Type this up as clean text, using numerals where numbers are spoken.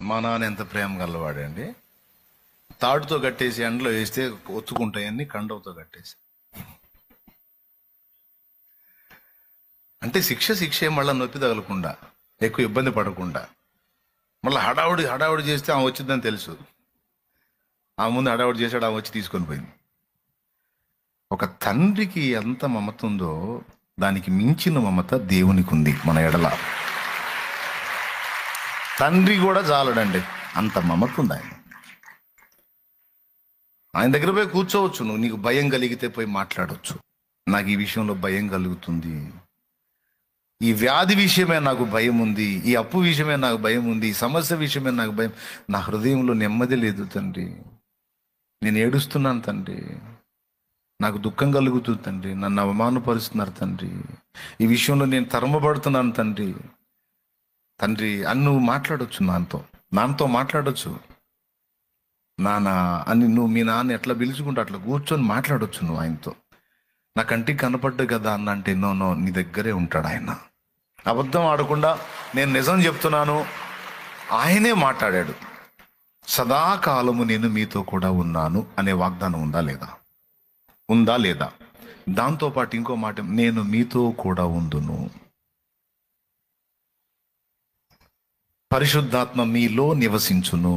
మా నాన్న ఎంత ప్రేమ గలవాడండి. తాడుతో కట్టేసి ఎండలో వేస్తే ఒత్తుకుంటాయన్ని కండవతో కట్టేసి. అంటే శిక్షే మళ్ళీ నొప్పి తగలకుండా, ఎక్కువ ఇబ్బంది పడకుండా. మళ్ళీ హడావుడి చేస్తే ఆమె వచ్చిందని తెలుసు. ఆ ముందు హడావుడి చేశాడు, ఆమె వచ్చి తీసుకొని పోయింది. ఒక తండ్రికి ఎంత మమత ఉందో దానికి మించిన మమత దేవునికి ఉంది మన ఎడల. తండ్రి కూడా చాలడండి, అంత మమత ఉంది ఆయన. ఆయన దగ్గర పోయి కూర్చోవచ్చు, నువ్వు నీకు భయం కలిగితే పోయి మాట్లాడవచ్చు. నాకు ఈ విషయంలో భయం కలుగుతుంది, ఈ వ్యాధి విషయమే నాకు భయం ఉంది, ఈ అప్పు విషయమే నాకు భయం ఉంది, ఈ సమస్య విషయమే నాకు భయం, నా హృదయంలో నెమ్మది లేదు తండ్రి, నేను ఏడుస్తున్నాను తండ్రి, నాకు దుఃఖం కలుగుతుంది తండ్రి, నన్ను అవమానపరుస్తున్నారు తండ్రి, ఈ విషయంలో నేను తరమబడుతున్నాను తండ్రి. తండ్రి అని నువ్వు మాట్లాడవచ్చు, నాన్నతో మాట్లాడవచ్చు. నాన్న అని నువ్వు మీ నాన్న ఎట్లా పిలుచుకుంటూ అట్లా కూర్చొని మాట్లాడవచ్చు నువ్వు ఆయనతో. నా కంటికి కనపడ్డా కదా అన్న అంటే నో, నీ దగ్గరే ఉంటాడు ఆయన. అబద్ధం ఆడకుండా నేను నిజం చెప్తున్నాను, ఆయనే మాట్లాడాడు. సదాకాలము నేను మీతో కూడా ఉన్నాను అనే వాగ్దానం ఉందా లేదా? దాంతోపాటు ఇంకో మాట, నేను మీతో కూడా ఉందును, పరిశుద్ధాత్మ మీలో నివసించును.